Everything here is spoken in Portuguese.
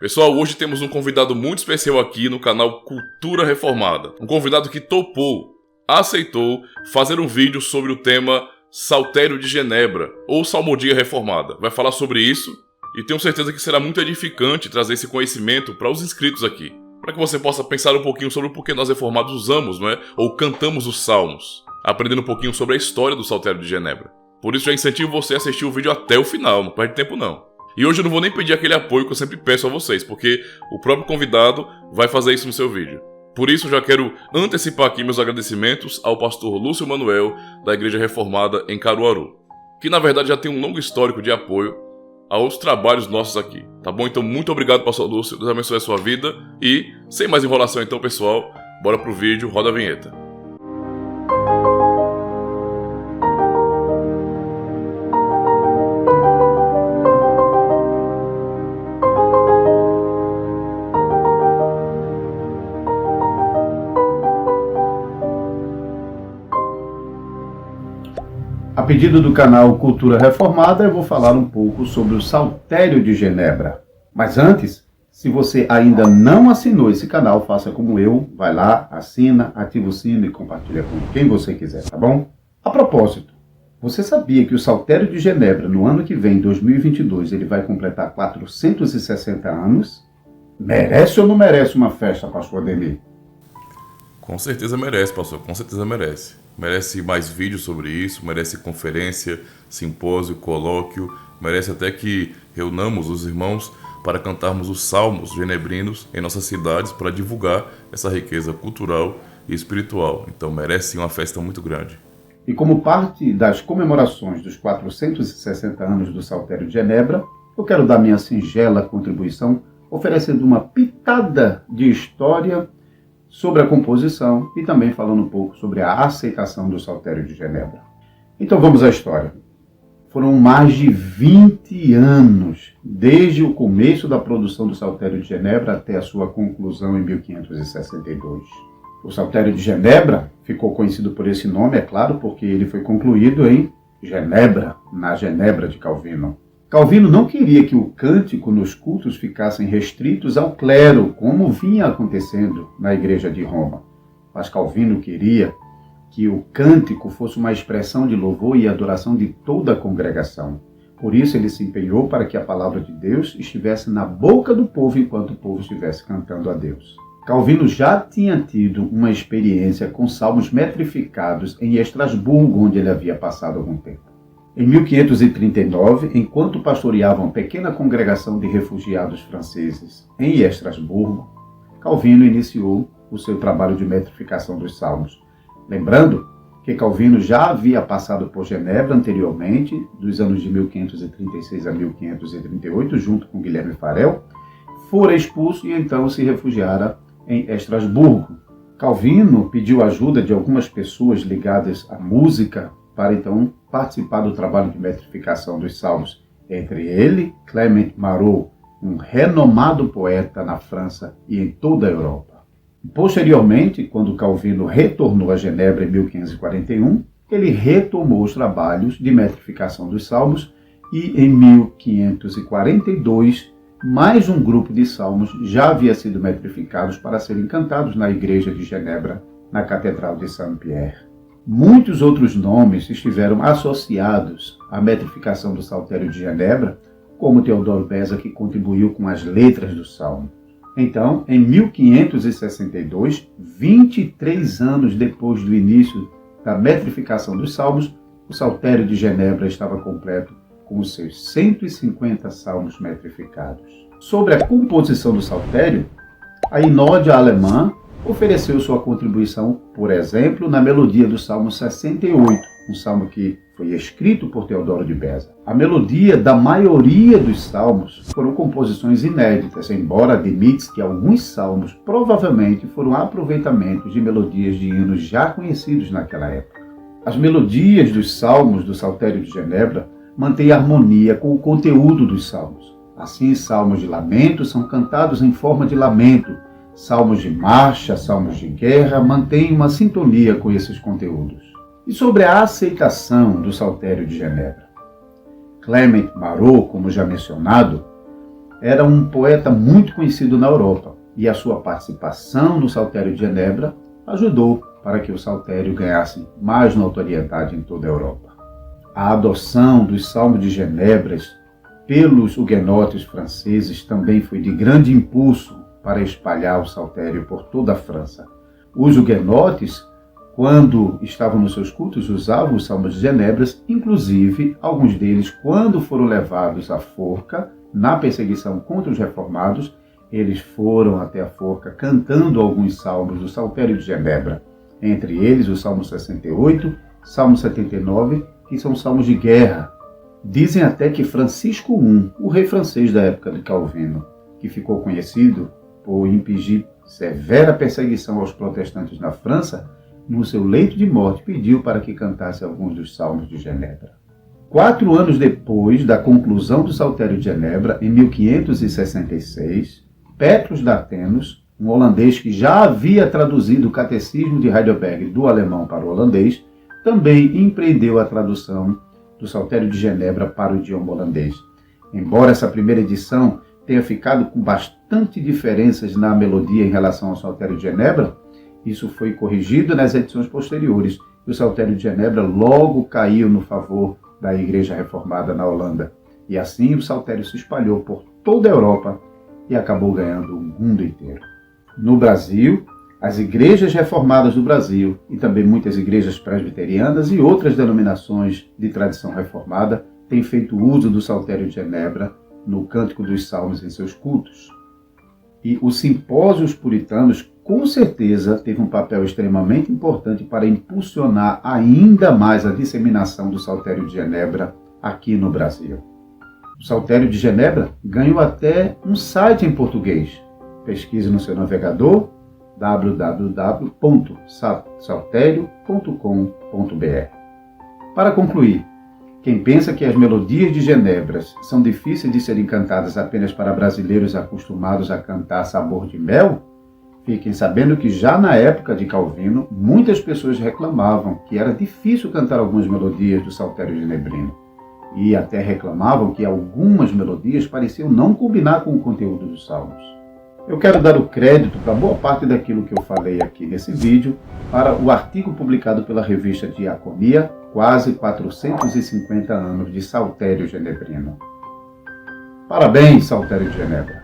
Pessoal, hoje temos um convidado muito especial aqui no canal Cultura Reformada. Um convidado que aceitou fazer um vídeo sobre o tema Saltério de Genebra, ou Salmodia Reformada. Vai falar sobre isso e tenho certeza que será muito edificante trazer esse conhecimento para os inscritos aqui, para que você possa pensar um pouquinho sobre o porquê nós reformados usamos, ou cantamos os salmos, aprendendo um pouquinho sobre a história do Saltério de Genebra. Por isso já incentivo você a assistir o vídeo até o final, não perde tempo não. E hoje eu não vou nem pedir aquele apoio que eu sempre peço a vocês, porque o próprio convidado vai fazer isso no seu vídeo. Por isso eu já quero antecipar aqui meus agradecimentos ao pastor Lúcio Manuel, da Igreja Reformada em Caruaru, que na verdade já tem um longo histórico de apoio aos trabalhos nossos aqui, tá bom? Então muito obrigado, pastor Lúcio, Deus abençoe a sua vida e, sem mais enrolação então, pessoal, bora pro vídeo, roda a vinheta. A pedido do canal Cultura Reformada, eu vou falar um pouco sobre o Saltério de Genebra. Mas antes, se você ainda não assinou esse canal, faça como eu, vai lá, assina, ativa o sino e compartilha com quem você quiser, tá bom? A propósito, você sabia que o Saltério de Genebra, no ano que vem, 2022, ele vai completar 460 anos? Merece ou não merece uma festa, pastor Ademir? Com certeza merece, pastor, com certeza merece. Merece mais vídeos sobre isso, merece conferência, simpósio, colóquio, merece até que reunamos os irmãos para cantarmos os salmos genebrinos em nossas cidades para divulgar essa riqueza cultural e espiritual. Então merece uma festa muito grande. E como parte das comemorações dos 460 anos do Saltério de Genebra, eu quero dar minha singela contribuição, oferecendo uma pitada de história sobre a composição e também falando um pouco sobre a aceitação do Saltério de Genebra. Então vamos à história. Foram mais de 20 anos desde o começo da produção do Saltério de Genebra até a sua conclusão em 1562. O Saltério de Genebra ficou conhecido por esse nome, é claro, porque ele foi concluído em Genebra, na Genebra de Calvino. Calvino não queria que o cântico nos cultos ficassem restritos ao clero, como vinha acontecendo na Igreja de Roma. Mas Calvino queria que o cântico fosse uma expressão de louvor e adoração de toda a congregação. Por isso ele se empenhou para que a palavra de Deus estivesse na boca do povo enquanto o povo estivesse cantando a Deus. Calvino já tinha tido uma experiência com salmos metrificados em Estrasburgo, onde ele havia passado algum tempo. Em 1539, enquanto pastoreava uma pequena congregação de refugiados franceses em Estrasburgo, Calvino iniciou o seu trabalho de metrificação dos salmos. Lembrando que Calvino já havia passado por Genebra anteriormente, dos anos de 1536 a 1538, junto com Guilherme Farel, fora expulso e então se refugiara em Estrasburgo. Calvino pediu ajuda de algumas pessoas ligadas à música para então participar do trabalho de metrificação dos salmos. Entre ele, Clement Marot, um renomado poeta na França e em toda a Europa. Posteriormente, quando Calvino retornou a Genebra em 1541, ele retomou os trabalhos de metrificação dos salmos e em 1542, mais um grupo de salmos já havia sido metrificados para serem cantados na Igreja de Genebra, na Catedral de Saint-Pierre. Muitos outros nomes estiveram associados à metrificação do Saltério de Genebra, como Teodoro Beza, que contribuiu com as letras do Salmo. Então, em 1562, 23 anos depois do início da metrificação dos Salmos, o Saltério de Genebra estava completo com os seus 150 salmos metrificados. Sobre a composição do Saltério, a Inódia alemã ofereceu sua contribuição, por exemplo, na melodia do Salmo 68, um salmo que foi escrito por Teodoro de Beza. A melodia da maioria dos salmos foram composições inéditas, embora admite que alguns salmos provavelmente foram aproveitamentos de melodias de hinos já conhecidos naquela época. As melodias dos salmos do Saltério de Genebra mantêm harmonia com o conteúdo dos salmos. Assim, salmos de lamento são cantados em forma de lamento, salmos de marcha, salmos de guerra mantêm uma sintonia com esses conteúdos. E sobre a aceitação do Saltério de Genebra? Clement Marot, como já mencionado, era um poeta muito conhecido na Europa e a sua participação no Saltério de Genebra ajudou para que o Saltério ganhasse mais notoriedade em toda a Europa. A adoção dos Salmos de Genebra pelos huguenotes franceses também foi de grande impulso para espalhar o Saltério por toda a França. Os huguenotes, quando estavam nos seus cultos, usavam os Salmos de Genebra, inclusive alguns deles, quando foram levados à forca, na perseguição contra os reformados, eles foram até a forca cantando alguns salmos do Saltério de Genebra, entre eles o Salmo 68, Salmo 79, que são salmos de guerra. Dizem até que Francisco I, o rei francês da época de Calvino, que ficou conhecido por impingir severa perseguição aos protestantes na França, no seu leito de morte pediu para que cantasse alguns dos Salmos de Genebra. 4 anos depois da conclusão do Saltério de Genebra, em 1566, Petrus Dathenos, um holandês que já havia traduzido o Catecismo de Heidelberg do alemão para o holandês, também empreendeu a tradução do Saltério de Genebra para o idioma holandês. Embora essa primeira edição tenha ficado com bastante diferenças na melodia em relação ao Saltério de Genebra, isso foi corrigido nas edições posteriores, e o Saltério de Genebra logo caiu no favor da Igreja Reformada na Holanda. E assim o Saltério se espalhou por toda a Europa e acabou ganhando o mundo inteiro. No Brasil, as igrejas reformadas do Brasil e também muitas igrejas presbiterianas e outras denominações de tradição reformada têm feito uso do Saltério de Genebra no Cântico dos Salmos em seus cultos. E o Simpósio dos Puritanos, com certeza, teve um papel extremamente importante para impulsionar ainda mais a disseminação do Saltério de Genebra aqui no Brasil. O Saltério de Genebra ganhou até um site em português. Pesquise no seu navegador www.salterio.com.br. Para concluir, quem pensa que as melodias de Genebra são difíceis de serem cantadas apenas para brasileiros acostumados a cantar sabor de mel, fiquem sabendo que já na época de Calvino, muitas pessoas reclamavam que era difícil cantar algumas melodias do Saltério genebrino. E até reclamavam que algumas melodias pareciam não combinar com o conteúdo dos salmos. Eu quero dar o crédito para boa parte daquilo que eu falei aqui nesse vídeo para o artigo publicado pela revista Diaconia, quase 450 anos de Saltério genebrino. Parabéns, Saltério de Genebra!